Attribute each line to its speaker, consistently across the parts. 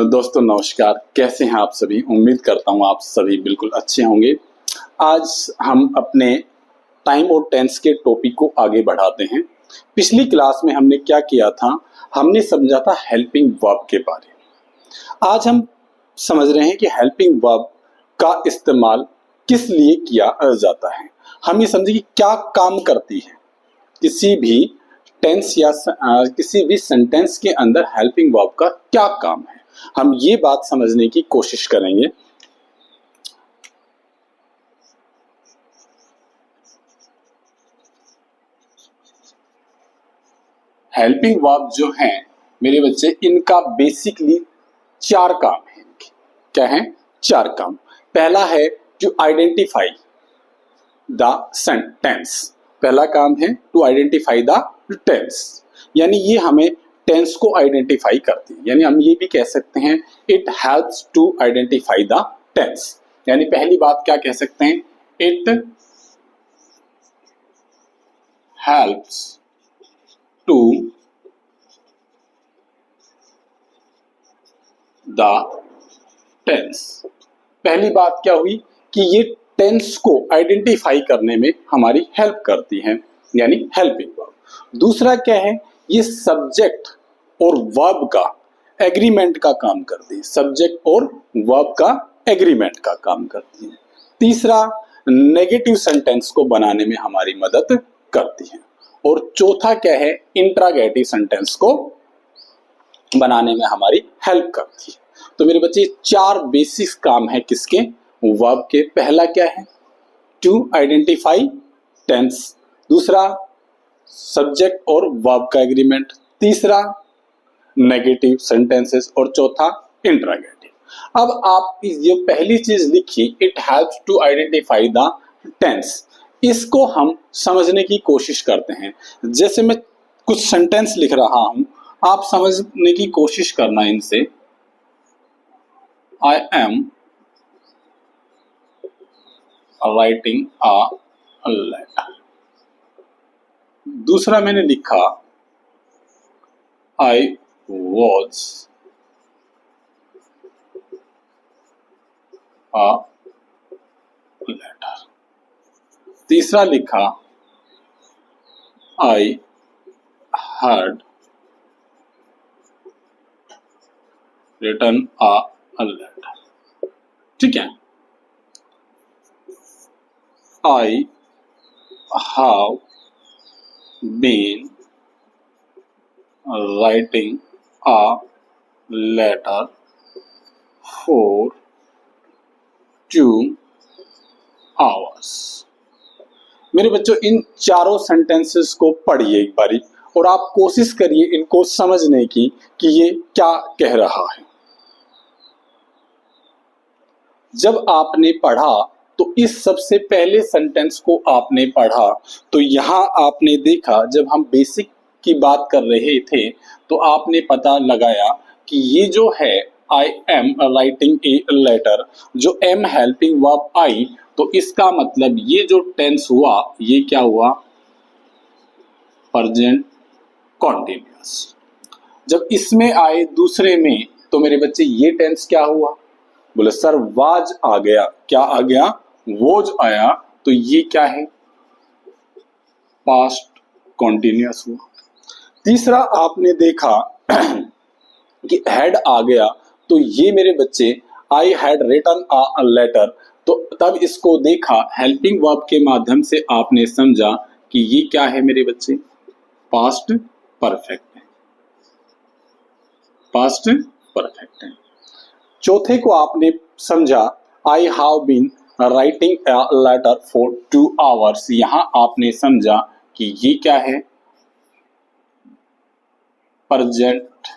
Speaker 1: दोस्तों नमस्कार, कैसे हैं आप सभी। उम्मीद करता हूं आप सभी बिल्कुल अच्छे होंगे। आज हम अपने टाइम और टेंस के टॉपिक को आगे बढ़ाते हैं। पिछली क्लास में हमने क्या किया था, हमने समझा था हेल्पिंग वर्ब के बारे में। आज हम समझ रहे हैं कि हेल्पिंग वर्ब का इस्तेमाल किस लिए किया जाता है। हम ये समझे कि क्या काम करती है किसी भी टेंस या किसी भी सेंटेंस के अंदर हेल्पिंग वर्ब का क्या काम है, हम ये बात समझने की कोशिश करेंगे। हेल्पिंग वर्ब जो हैं मेरे बच्चे, इनका बेसिकली चार काम है। क्या है? चार काम। पहला है टू आइडेंटिफाई द सेंटेंस। पहला काम है टू आइडेंटिफाई द टेंस, यानी ये हमें टेंस को आइडेंटिफाई करती है। यानी हम ये भी कह सकते हैं it helps to identify the tense. यानी पहली बात क्या कह सकते हैं, it helps to the tense. पहली बात क्या हुई कि ये टेंस को आइडेंटिफाई करने में हमारी हेल्प करती है, यानी हेल्पिंग वर्ब। दूसरा क्या है, ये सब्जेक्ट और वर्ब का एग्रीमेंट का काम करती है। सब्जेक्ट और वर्ब का एग्रीमेंट का काम करती है। तीसरा, नेगेटिव सेंटेंस को बनाने में हमारी मदद करती है। और चौथा क्या है, इंट्रागेटिव सेंटेंस को बनाने में हमारी हेल्प करती है। तो मेरे बच्चे चार बेसिक काम है किसके, वर्ब के। पहला क्या है, टू आइडेंटिफाई टेंस। दूसरा, सब्जेक्ट और वर्ब का एग्रीमेंट। तीसरा, नेगेटिव सेंटेंसेस। और चौथा, इंट्रागेटिव। अब आप ये पहली चीज लिखी, it helps to identify the tense, इसको हम समझने की कोशिश करते हैं। जैसे मैं कुछ सेंटेंस लिख रहा हूं, आप समझने की कोशिश करना इनसे। I am writing a letter। दूसरा मैंने लिखा I was a letter। तीसरा लिखा I had written a letter। ठीक है, I have been writing a letter for 2 hours। मेरे बच्चों, इन चारों सेंटेंसेस को पढ़िए एक बारी और आप कोशिश करिए इनको समझने की कि ये क्या कह रहा है। जब आपने पढ़ा तो इस सबसे पहले सेंटेंस को आपने पढ़ा तो यहां आपने देखा, जब हम बेसिक की बात कर रहे थे तो आपने पता लगाया कि ये जो है I am writing a letter, जो एम हेल्पिंग वर्ब आई, तो इसका मतलब ये जो टेंस हुआ ये क्या हुआ, प्रेजेंट कॉन्टिन्यूअस। जब इसमें आए दूसरे में तो मेरे बच्चे ये टेंस क्या हुआ, बोले सर वाज आ गया। क्या आ गया? वोज आया। तो ये क्या है, पास्ट कॉन्टिन्यूअस हुआ। तीसरा आपने देखा कि हैड आ गया, तो ये मेरे बच्चे I had written a letter, तो तब इसको देखा हेल्पिंग वर्ब के माध्यम से आपने समझा कि ये क्या है मेरे बच्चे, पास्ट परफेक्ट है। पास्ट परफेक्ट है। चौथे को आपने समझा I have been writing a letter for 2 hours। यहां आपने समझा कि ये क्या है, प्रेजेंट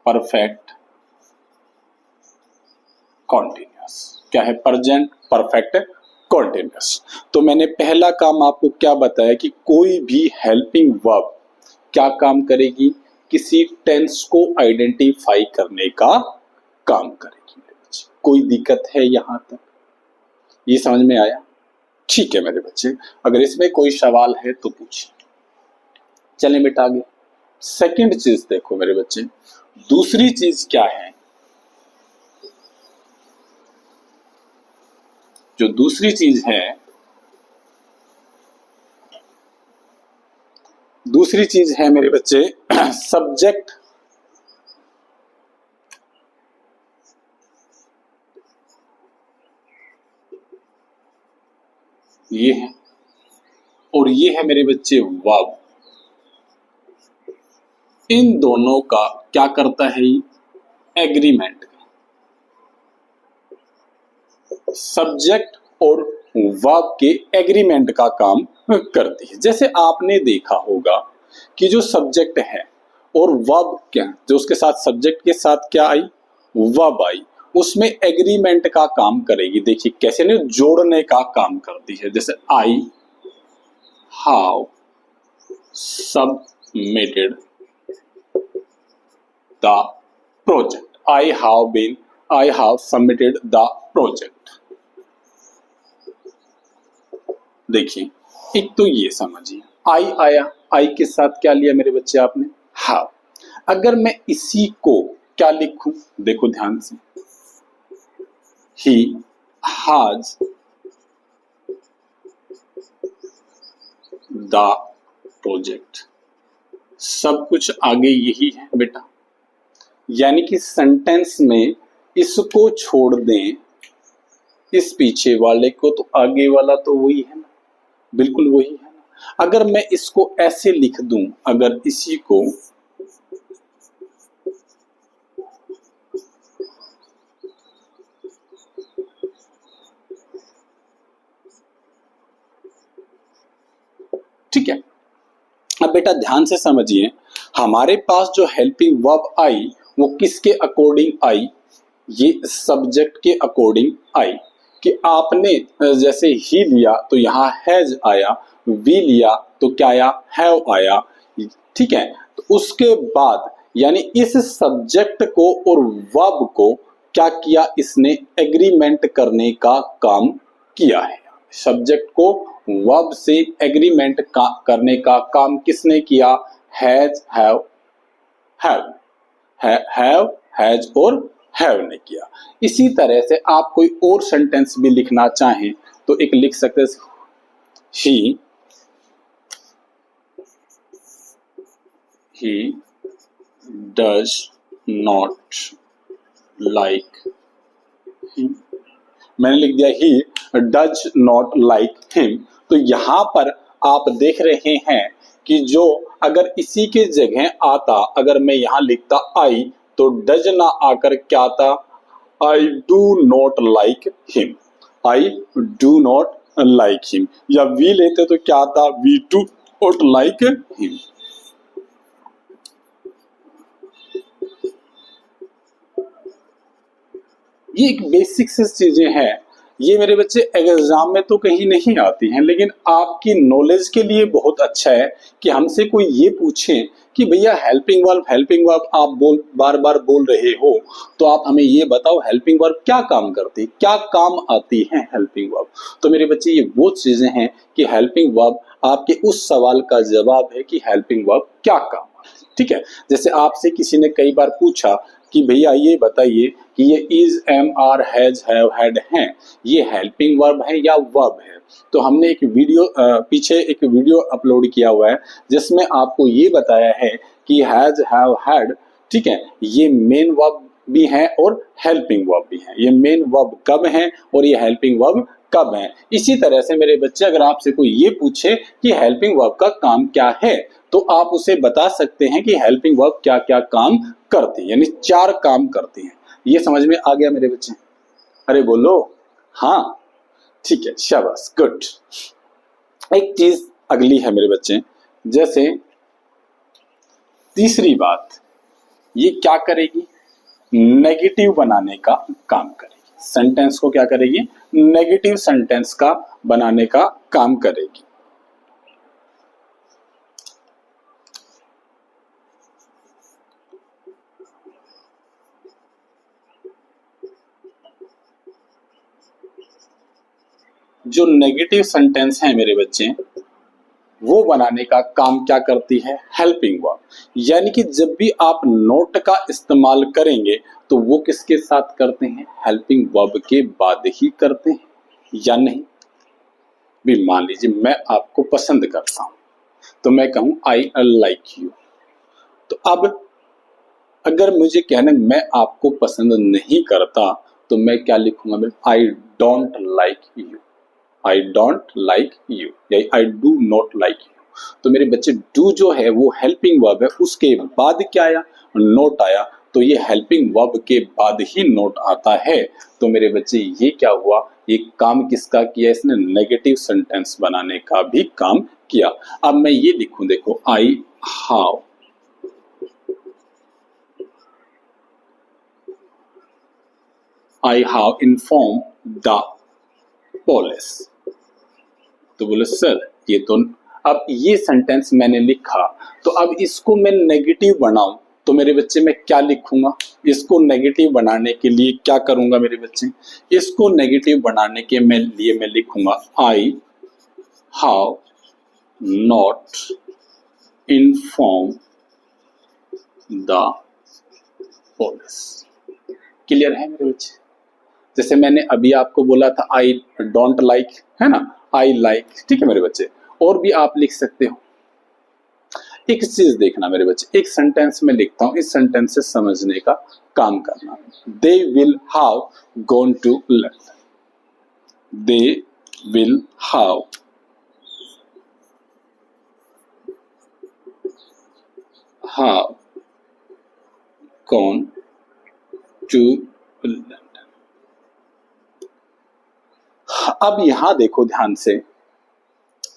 Speaker 1: परफेक्ट कॉन्टिन्यूअस। क्या है? Present perfect continuous. तो मैंने पहला काम आपको क्या बताया कि कोई भी हेल्पिंग वर्ब क्या काम करेगी, किसी टेंस को आइडेंटिफाई करने का काम करेगी। कोई दिक्कत है यहां तक? ये समझ में आया? ठीक है मेरे बच्चे, अगर इसमें कोई सवाल है तो पूछिए। चलें बेटा आगे। सेकंड चीज देखो मेरे बच्चे, दूसरी चीज क्या है, जो दूसरी चीज है, दूसरी चीज है मेरे बच्चे सब्जेक्ट। ये है, और ये है मेरे बच्चे वर्ब। इन दोनों का क्या करता है, एग्रीमेंट। सब्जेक्ट और वर्ब के एग्रीमेंट का काम करती है। जैसे आपने देखा होगा कि जो सब्जेक्ट है और वर्ब क्या, जो उसके साथ सब्जेक्ट के साथ क्या आई, वर्ब आई, उसमें एग्रीमेंट का काम करेगी। देखिए कैसे ने जोड़ने का काम करती है। जैसे I have submitted the project, I have submitted the project. देखिए एक तो ये समझिए, आई आया, आई के साथ क्या लिया मेरे बच्चे आपने, हैव। अगर मैं इसी को क्या लिखूं, देखो ध्यान से, ही हैज द प्रोजेक्ट, सब कुछ आगे यही है बेटा। यानी कि सेंटेंस में इसको छोड़ दें, इस पीछे वाले को, तो आगे वाला तो वही है ना, बिल्कुल वही है ना। अगर मैं इसको ऐसे लिख दूं, अगर इसी को ठीक है। अब बेटा ध्यान से समझिए, हमारे पास जो हेल्पिंग वर्ब आई वो किसके अकॉर्डिंग आई, ये सब्जेक्ट के अकॉर्डिंग आई। कि आपने जैसे ही लिया तो यहाँ हैज आया, वी लिया तो क्या आया, हैव आया। ठीक है, तो उसके बाद यानी इस सब्जेक्ट को और वर्ब को क्या किया, इसने एग्रीमेंट करने का काम किया है। सब्जेक्ट को वर्ब से एग्रीमेंट करने का काम किसने किया, हैज, हैव, हैज और हैव ने किया। इसी तरह से आप कोई और सेंटेंस भी लिखना चाहें तो एक लिख सकते हैं, he does not like him। मैंने लिख दिया he does not like him. तो यहां पर आप देख रहे हैं कि जो अगर इसी के जगह आता, अगर मैं यहां लिखता आई, तो डज ना आकर क्या आता, I do not like him, I do not like him. या वी लेते तो क्या आता, we do not like him. ये एक बेसिक सी चीजें हैं, ये मेरे बच्चे एग्जाम में तो कहीं नहीं आती हैं, लेकिन आपकी नॉलेज के लिए बहुत अच्छा है कि हमसे कोई ये पूछे कि भैया हेल्पिंग वर्ब आप बार बार बोल रहे हो, तो आप हमें ये बताओ हेल्पिंग वर्ब क्या काम करती है, क्या काम आती है हेल्पिंग वर्ब। तो मेरे बच्चे ये वो चीजें हैं कि हेल्पिंग वर्ब आपके उस सवाल का जवाब है कि हेल्पिंग वर्ब क्या काम आती है। ठीक है, जैसे आपसे किसी ने कई बार पूछा कि भैया ये बताइए कि ये is, am, are, has, have, had हैं, ये हेल्पिंग वर्ब है या वर्ब है। तो हमने एक वीडियो पीछे एक वीडियो अपलोड किया हुआ है जिसमें आपको ये बताया है कि हैज, हैव, हैड, ठीक है, ये मेन वर्ब भी हैं और हेल्पिंग वर्ब भी हैं। ये मेन वर्ब कब हैं और ये हेल्पिंग वर्ब कब हैं। इसी तरह से मेरे बच्चे अगर आपसे कोई ये पूछे कि हेल्पिंग वर्ब का काम क्या है, तो आप उसे बता सकते हैं कि हेल्पिंग वर्ब क्या क्या काम करती है, यानी 4 काम करती हैं। ये समझ में आ गया मेरे बच्चे? अरे बोलो हाँ, ठीक है, शाबाश, गुड। एक चीज अगली है मेरे बच्चे, जैसे तीसरी बात, ये क्या करेगी, नेगेटिव बनाने का काम करेगी। सेंटेंस को क्या करेगी, नेगेटिव सेंटेंस का बनाने का काम करेगी। जो नेगेटिव सेंटेंस है मेरे बच्चे, वो बनाने का काम क्या करती है? Helping verb. यानी कि जब भी आप नॉट का इस्तेमाल करेंगे तो वो किसके साथ करते हैं? हेल्पिंग वर्ब के बाद ही करते हैं या नहीं? भी मान लीजिए मैं आपको पसंद करता हूं तो मैं कहूं आई लाइक यू। तो अब अगर मुझे कहना मैं आपको पसंद नहीं करता तो मैं क्या लिखूंगा? मैं I don't like you, I don't like you या I do not like you. तो मेरे बच्चे डू जो है वो हेल्पिंग वर्ब है, उसके बाद क्या आया? नोट आया। तो ये हेल्पिंग वर्ब के बाद ही नोट आता है। तो मेरे बच्चे ये क्या हुआ? ये काम किसका किया? इसने नेगेटिव सेंटेंस बनाने का भी काम किया। अब मैं ये लिखूं, देखो I how, I have inform the police. तो बोले सर ये तो, अब ये सेंटेंस मैंने लिखा तो अब इसको मैं नेगेटिव बनाऊं तो मेरे बच्चे मैं क्या लिखूंगा? इसको नेगेटिव बनाने के लिए क्या करूंगा मेरे बच्चे? इसको नेगेटिव बनाने के लिए मैं लिखूंगा I have not inform the police. Clear है मेरे बच्चे? जैसे मैंने अभी आपको बोला था आई डोंट लाइक, है ना, आई लाइक, ठीक है मेरे बच्चे। और भी आप लिख सकते हो। एक चीज देखना मेरे बच्चे, एक सेंटेंस में लिखता हूं, इस सेंटेंस से समझने का काम करना। They will have gone to London, they will have gone to London. अब यहां देखो ध्यान से,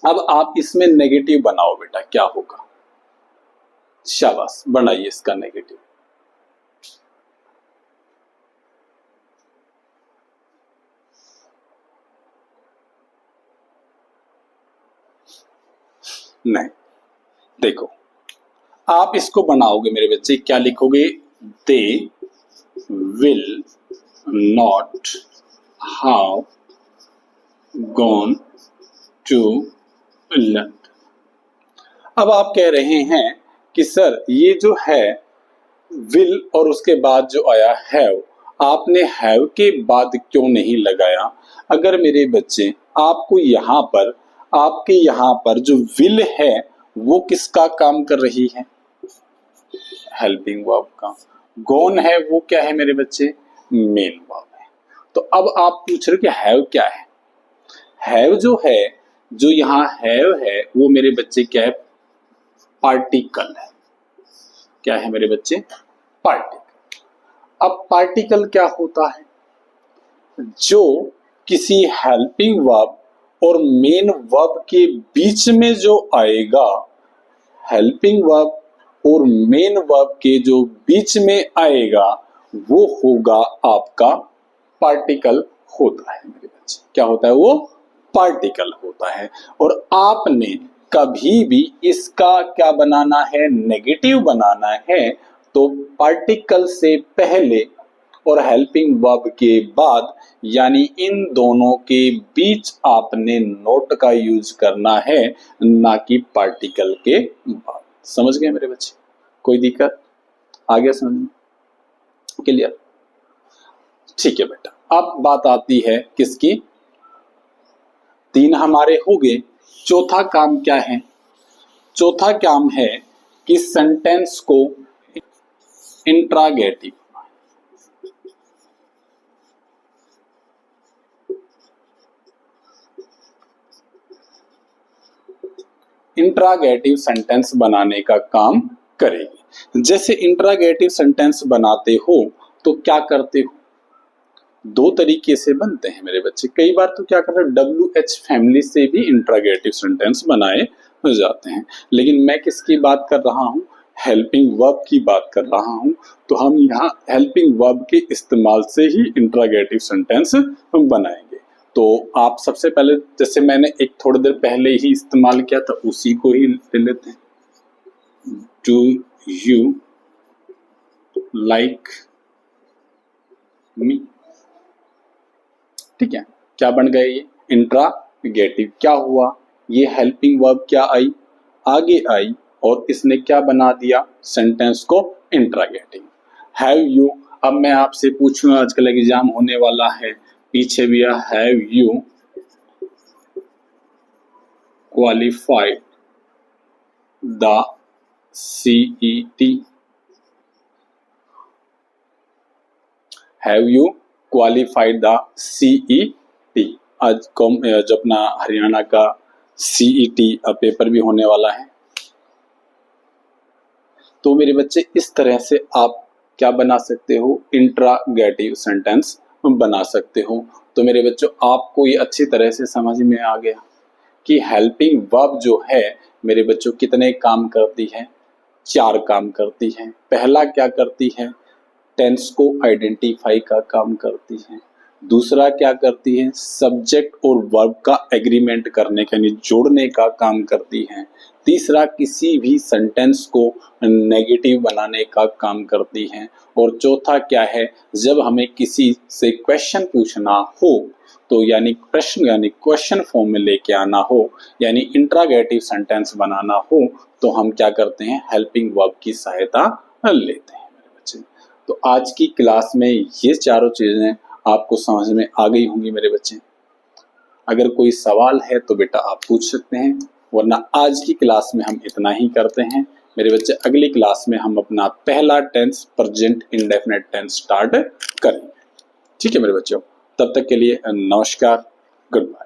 Speaker 1: अब आप इसमें नेगेटिव बनाओ बेटा, क्या होगा? शाबाश, बनाइए इसका नेगेटिव। नहीं, देखो आप इसको बनाओगे मेरे बच्चे, क्या लिखोगे? They will not have gone to London. अब आप कह रहे हैं कि सर ये जो है विल और उसके बाद जो आया हैव, आपने हैव के बाद क्यों नहीं लगाया? अगर मेरे बच्चे आपको यहाँ पर, आपके यहाँ पर जो विल है वो किसका काम कर रही है? हेल्पिंग वर्ब का। गॉन है वो क्या है मेरे बच्चे? मेन वर्ब है। तो अब आप पूछ रहे हो कि हैव क्या है? हैव जो है, जो यहाँ हैव है वो मेरे बच्चे क्या है? पार्टिकल है। क्या है मेरे बच्चे? पार्टिकल। अब पार्टिकल क्या होता है? जो किसी हेल्पिंग वर्ब और मेन वर्ब के बीच में जो आएगा, हेल्पिंग वर्ब और मेन वर्ब के जो बीच में आएगा वो होगा आपका पार्टिकल होता है मेरे बच्चे। क्या होता है? वो पार्टिकल होता है। और आपने कभी भी इसका क्या बनाना है? नेगेटिव बनाना है। तो पार्टिकल से पहले और हेल्पिंग वर्ब के बाद, यानी इन दोनों के बीच आपने नोट का यूज करना है, ना कि पार्टिकल के बाद। समझ गए मेरे बच्चे? कोई दिक्कत? आ गया समझ में? क्लियर? ठीक है बेटा। अब बात आती है किसकी? 3 हमारे हो गए। चौथा काम क्या है? चौथा काम है कि सेंटेंस को इंट्रागेटिव, इंट्रागेटिव सेंटेंस बनाने का काम करेगी। जैसे इंट्रागेटिव सेंटेंस बनाते हो तो क्या करते हो? 2 तरीके से बनते हैं मेरे बच्चे। कई बार तो क्या करते हैं, WH फैमिली से भी इंट्रागेटिव सेंटेंस बनाए जाते हैं। लेकिन मैं किसकी बात कर रहा हूं? हेल्पिंग वर्ब की बात कर रहा हूं। तो हम यहाँ हेल्पिंग वर्ब के इस्तेमाल से ही इंट्रागेटिव सेंटेंस हम बनाएंगे। तो आप सबसे पहले, जैसे मैंने एक थोड़ी देर पहले ही इस्तेमाल किया था, उसी को ही ले लेते हैं। Do you like me? ठीक है, क्या बन गया? ये इंट्रागेटिव। क्या हुआ? ये हेल्पिंग वर्ब क्या आई? आगे आई और इसने क्या बना दिया, सेंटेंस को इंट्रागेटिव। हैव यू, अब मैं आपसे पूछूं, आजकल एग्जाम होने वाला है, पीछे भी have you qualified the CET, have you qualified the CET। आज जो अपना हरियाणा का CET पेपर भी होने वाला है। तो मेरे बच्चे इस तरह से आप क्या बना सकते हो, इंट्रागेटिव सेंटेंस बना सकते हो। तो मेरे बच्चों आपको ये अच्छी तरह से समझ में आ गया कि हेल्पिंग वर्ब जो है मेरे बच्चों कितने काम करती है, 4 काम करती है। पहला क्या करती है, टेंस को आइडेंटिफाई का काम करती है। दूसरा क्या करती है, सब्जेक्ट और वर्ब का एग्रीमेंट करने का यानी जोड़ने का काम करती है। तीसरा किसी भी सेंटेंस को नेगेटिव बनाने का काम करती है। और चौथा क्या है, जब हमें किसी से क्वेश्चन पूछना हो तो यानी प्रश्न यानी क्वेश्चन फॉर्म में लेके आना हो, यानी इंट्रागेटिव सेंटेंस बनाना हो, तो हम क्या करते हैं, हेल्पिंग वर्ब की सहायता लेते हैं मेरे बच्चे। तो आज की क्लास में ये चारों चीजें आपको समझ में आ गई होंगी मेरे बच्चे। अगर कोई सवाल है तो बेटा आप पूछ सकते हैं, वरना आज की क्लास में हम इतना ही करते हैं मेरे बच्चे। अगली क्लास में हम अपना पहला tense present indefinite tense start करेंगे। ठीक है मेरे बच्चों, तब तक के लिए नमस्कार, गुड बाय।